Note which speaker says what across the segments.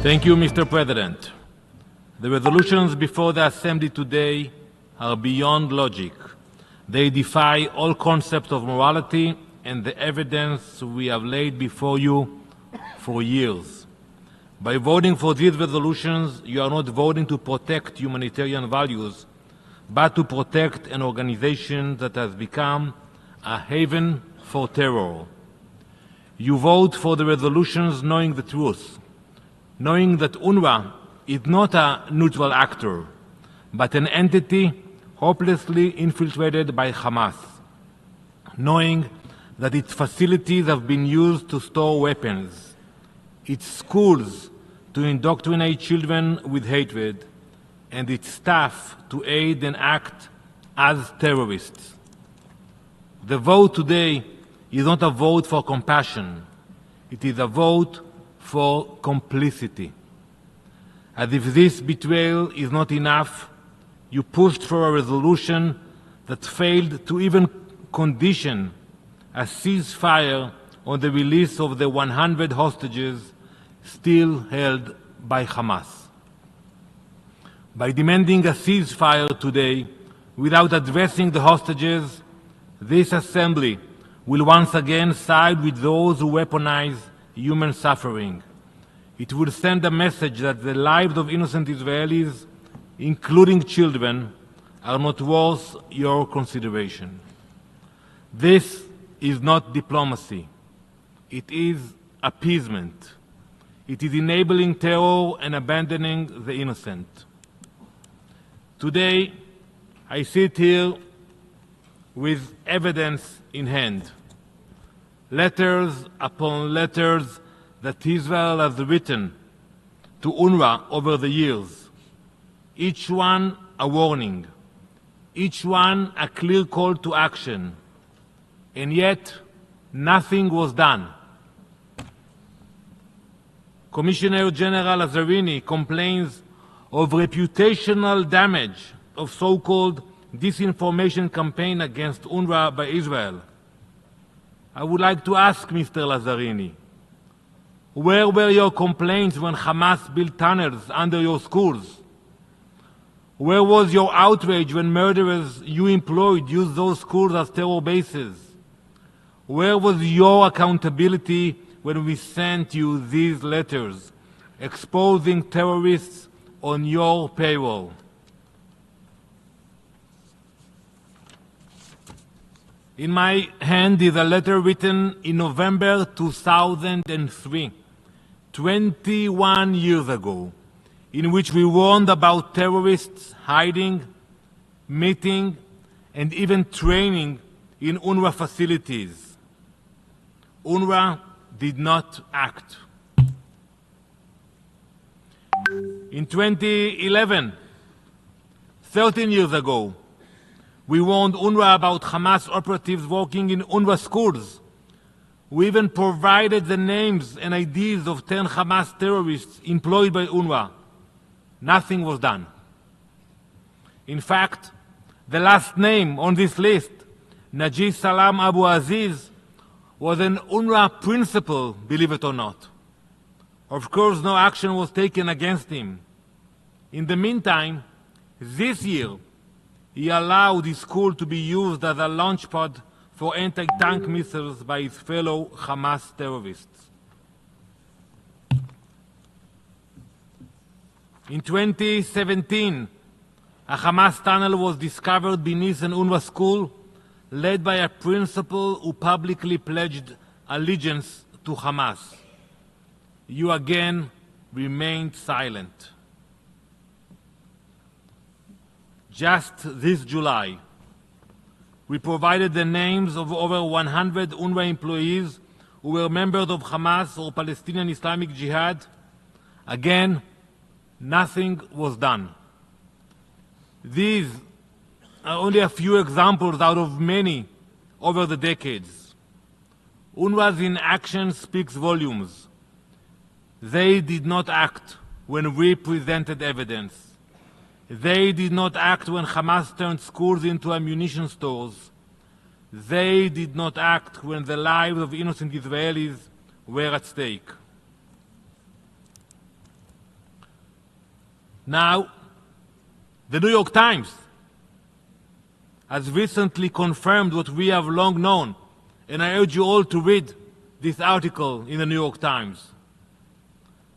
Speaker 1: Thank you, Mr. President. The resolutions before the Assembly today are beyond logic. They defy all concepts of morality and the evidence we have laid before you for years. By voting for these resolutions, you are not voting to protect humanitarian values, but to protect an organization that has become a haven for terror. You vote for the resolutions knowing the truth, knowing that UNRWA is not a neutral actor, but an entity hopelessly infiltrated by Hamas, knowing that its facilities have been used to store weapons, its schools to indoctrinate children with hatred, and its staff to aid and act as terrorists. The vote today is not a vote for compassion. It is a vote for complicity. As if this betrayal is not enough, you pushed for a resolution that failed to even condition a ceasefire on the release of the 100 hostages still held by Hamas. By demanding a ceasefire today without addressing the hostages, this Assembly will once again side with those who weaponize human suffering. It will send a message that the lives of innocent Israelis, including children, are not worth your consideration. This is not diplomacy. It is appeasement. It is enabling terror and abandoning the innocent. Today, I sit here with evidence in hand. Letters upon letters that Israel has written to UNRWA over the years, each one a warning, each one a clear call to action, and yet nothing was done. Commissioner General Lazzarini complains of reputational damage of so-called disinformation campaign against UNRWA by Israel. I would like to ask Mr. Lazzarini, where were your complaints when Hamas built tunnels under your schools? Where was your outrage when murderers you employed used those schools as terror bases? Where was your accountability when we sent you these letters exposing terrorists on your payroll? In my hand is a letter written in November 2003, 21 years ago, in which we warned about terrorists hiding, meeting, and even training in UNRWA facilities. UNRWA did not act. In 2011, 13 years ago, we warned UNRWA about Hamas operatives working in UNRWA schools. We even provided the names and IDs of 10 Hamas terrorists employed by UNRWA. Nothing was done. In fact, the last name on this list, Naji Salam Abu Aziz, was an UNRWA principal, believe it or not. Of course, no action was taken against him. In the meantime, this year, he allowed his school to be used as a launchpad for anti-tank missiles by his fellow Hamas terrorists. In 2017, a Hamas tunnel was discovered beneath an UNRWA school led by a principal who publicly pledged allegiance to Hamas. You again remained silent. Just this July, we provided the names of over 100 UNRWA employees who were members of Hamas or Palestinian Islamic Jihad. Again, nothing was done. These are only a few examples out of many over the decades. UNRWA's inaction speaks volumes. They did not act when we presented evidence. They did not act when Hamas turned schools into ammunition stores. They did not act when the lives of innocent Israelis were at stake. Now, the New York Times has recently confirmed what we have long known, and I urge you all to read this article in the New York Times.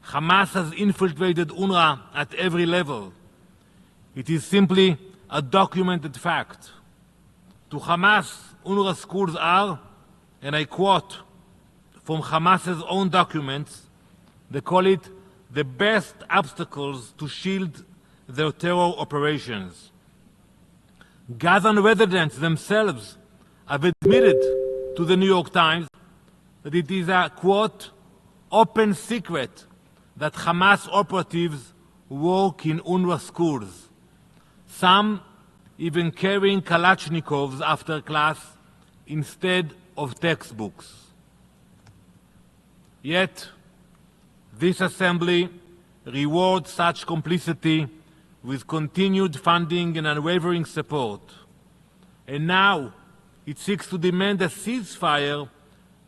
Speaker 1: Hamas has infiltrated UNRWA at every level. It is simply a documented fact. To Hamas, UNRWA schools are, and I quote from Hamas's own documents, they call it the best obstacles to shield their terror operations. Gazan residents themselves have admitted to the New York Times that it is a, quote, open secret that Hamas operatives work in UNRWA schools, some even carrying Kalashnikovs after class instead of textbooks. Yet, this assembly rewards such complicity with continued funding and unwavering support. And now it seeks to demand a ceasefire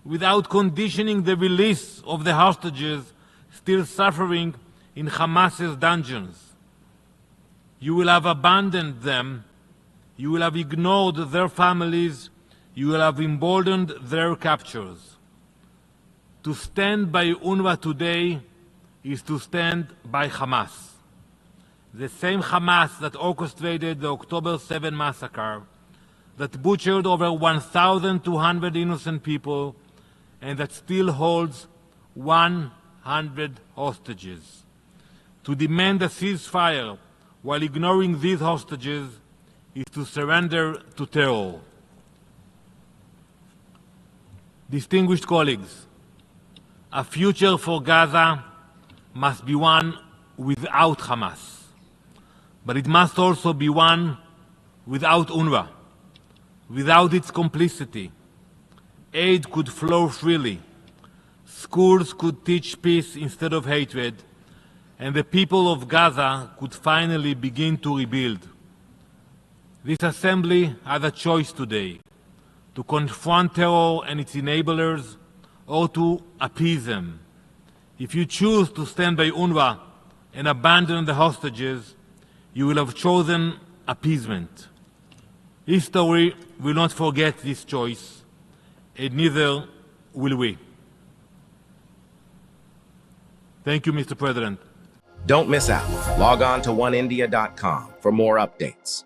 Speaker 1: without conditioning the release of the hostages still suffering in Hamas's dungeons. You will have abandoned them, you will have ignored their families, you will have emboldened their captures. To stand by UNRWA today is to stand by Hamas. The same Hamas that orchestrated the October 7 massacre, that butchered over 1,200 innocent people, and that still holds 100 hostages. To demand a ceasefire while ignoring these hostages is to surrender to terror. Distinguished colleagues, a future for Gaza must be one without Hamas, but it must also be one without UNRWA, without its complicity. Aid could flow freely, schools could teach peace instead of hatred, and the people of Gaza could finally begin to rebuild. This assembly has a choice today: to confront terror and its enablers, or to appease them. If you choose to stand by UNRWA and abandon the hostages, you will have chosen appeasement. History will not forget this choice, and neither will we. Thank you, Mr. President.
Speaker 2: Don't miss out. Log on to oneindia.com for more updates.